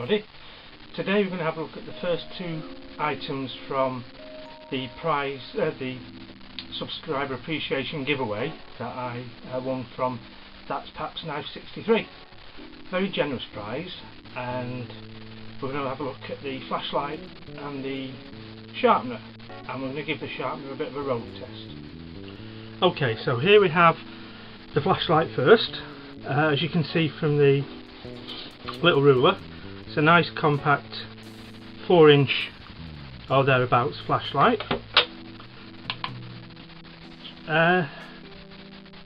everybody. Today we're going to have a look at the first two items from the the subscriber appreciation giveaway that I won from ThatsPapsKnife63. Very generous prize, and we're going to have a look at the flashlight and the sharpener, and we're going to give the sharpener a bit of a road test. Okay, so here we have the flashlight first. As you can see from the little ruler, it's a nice compact 4-inch or thereabouts flashlight.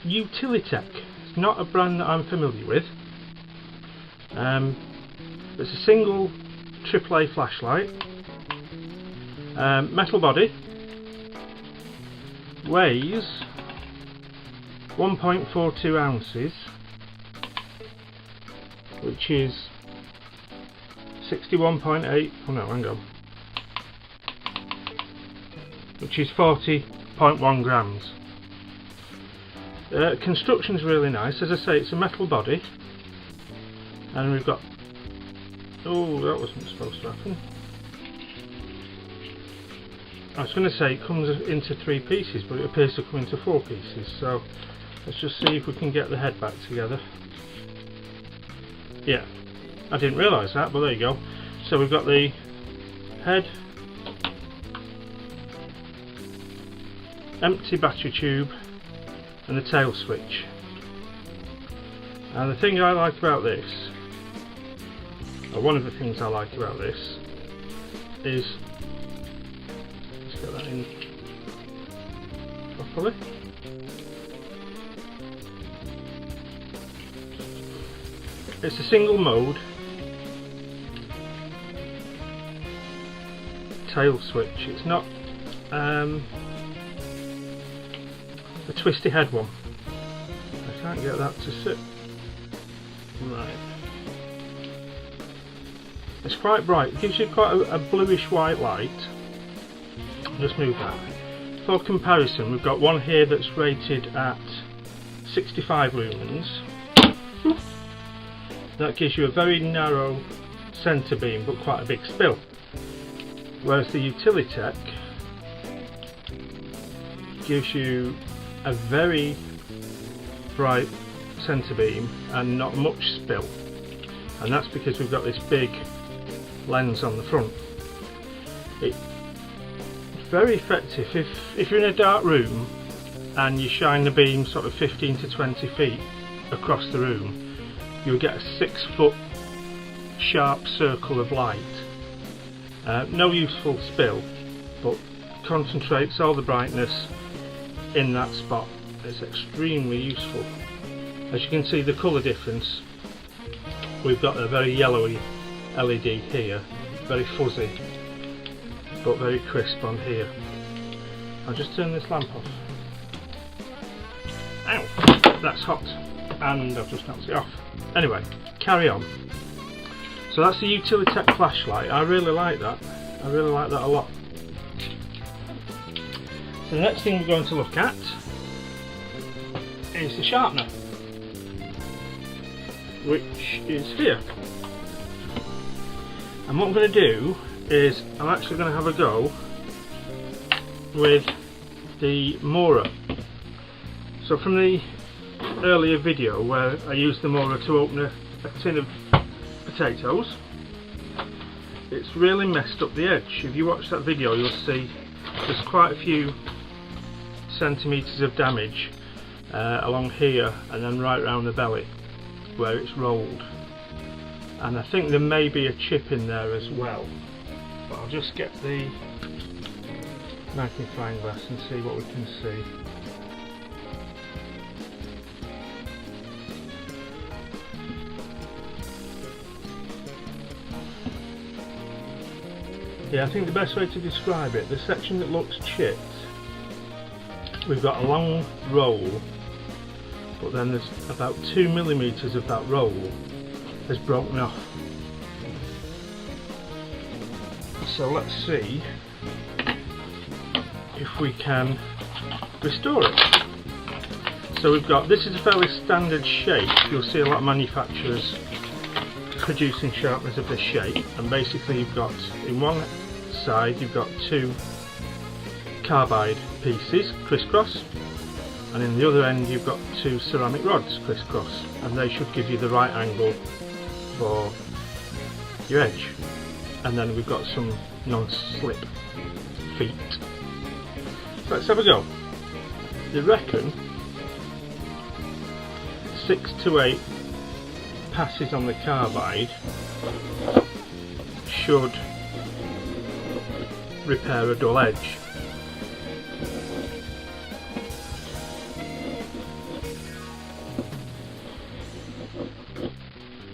Utilitech, it's not a brand that I'm familiar with. It's a single AAA flashlight, metal body, weighs 1.42 ounces, which is 61.8, oh no, hang on, which is 40.1 grams. Construction is really nice. As I say, it's a metal body, and we've got, oh, that wasn't supposed to happen. I was going to say it comes into 3 pieces, but it appears to come into 4 pieces, so let's just see if we can get the head back together. Yeah, I didn't realise that, but there you go. So we've got the head, empty battery tube, and the tail switch. And the thing I like about this, or one of the things I like about this, is, let's get that in properly. It's a single mode tail switch. It's not a twisty head one. I can't get that to sit right. It's quite bright. It gives you quite a bluish white light. Just move that. For comparison, we've got one here that's rated at 65 lumens. That gives you a very narrow centre beam but quite a big spill, whereas the Utilitech gives you a very bright centre beam and not much spill, and that's because we've got this big lens on the front. It's very effective if you're in a dark room and you shine the beam sort of 15 to 20 feet across the room. You'll get a 6-foot sharp circle of light. No useful spill, but concentrates all the brightness in that spot. It's extremely useful. As you can see, the colour difference, we've got a very yellowy LED here, very fuzzy but very crisp on here. I'll just turn this lamp off. Ow, that's hot, and I've just knocked it off. Anyway, carry on. So that's the Utilitech flashlight. I really like that. I really like that a lot. So the next thing we're going to look at is the sharpener, which is here. And what I'm going to do is I'm actually going to have a go with the Mora. So from the earlier video where I used the Mora to open a tin of potatoes, it's really messed up the edge. If you watch that video, you'll see there's quite a few centimetres of damage along here and then right around the belly where it's rolled, and I think there may be a chip in there as well, but I'll just get the magnifying glass and see what we can see. Yeah, I think the best way to describe it, the section that looks chipped, we've got a long roll, but then there's about 2 millimeters of that roll has broken off. So let's see if we can restore it. So we've got, this is a fairly standard shape. You'll see a lot of manufacturers producing sharpeners of this shape, and basically you've got, in one side you've got two carbide pieces crisscross, and in the other end you've got two ceramic rods crisscross, and they should give you the right angle for your edge. And then we've got some non-slip feet. So let's have a go. They reckon 6 to 8 passes on the carbide should repair a dull edge.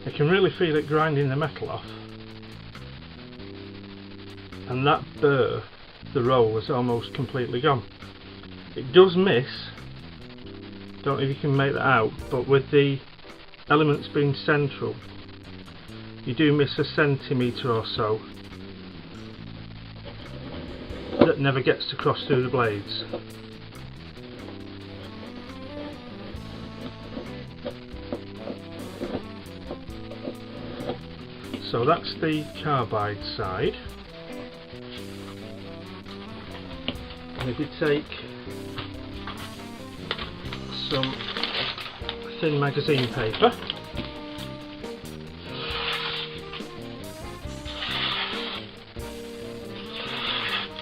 I can really feel it grinding the metal off, and that burr, the roll, is almost completely gone. It does miss, don't know if you can make that out, but with the elements being central you do miss a centimetre or so that never gets to cross through the blades. So that's the carbide side. And if you take some thin magazine paper,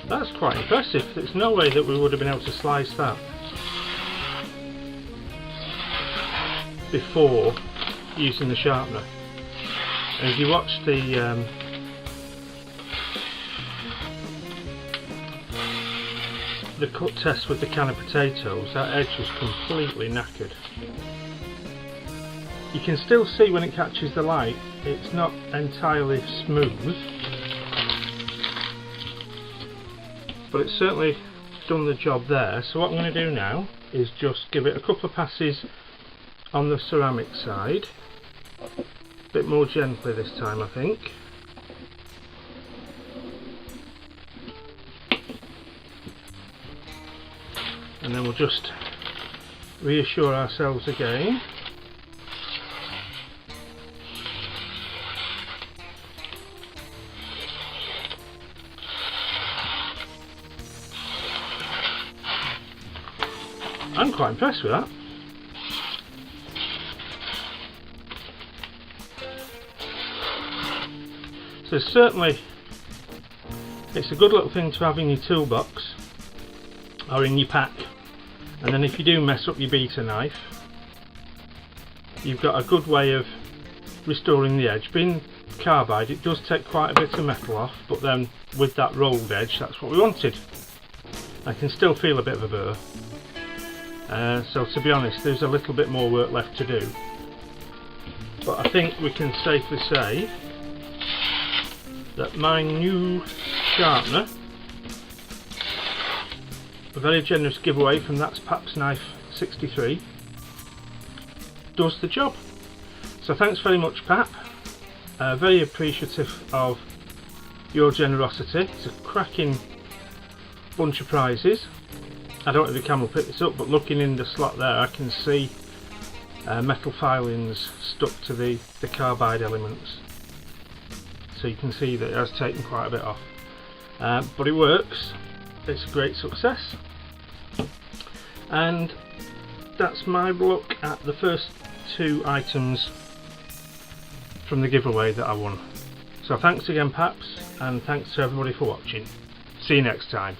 that's quite impressive. There's no way that we would have been able to slice that before using the sharpener. And if you watch the cut test with the can of potatoes, that edge was completely knackered. You can still see when it catches the light, it's not entirely smooth, but it's certainly done the job there. So what I'm going to do now is just give it a couple of passes on the ceramic side, a bit more gently this time I think. And then we'll just reassure ourselves again. I'm quite impressed with that. So certainly it's a good little thing to have in your toolbox or in your pack, and then if you do mess up your beta knife, you've got a good way of restoring the edge. Being carbide, it does take quite a bit of metal off, but then with that rolled edge, that's what we wanted. I can still feel a bit of a burr. So to be honest, there's a little bit more work left to do, but I think we can safely say that my new sharpener, a very generous giveaway from ThatsPapsKnife63, does the job. So thanks very much, Pap. Very appreciative of your generosity. It's a cracking bunch of prizes. I don't know if the camera will pick this up, but looking in the slot there I can see metal filings stuck to the carbide elements, so you can see that it has taken quite a bit off, but it works. It's a great success, and that's my look at the first two items from the giveaway that I won. So thanks again, Paps, and thanks to everybody for watching. See you next time.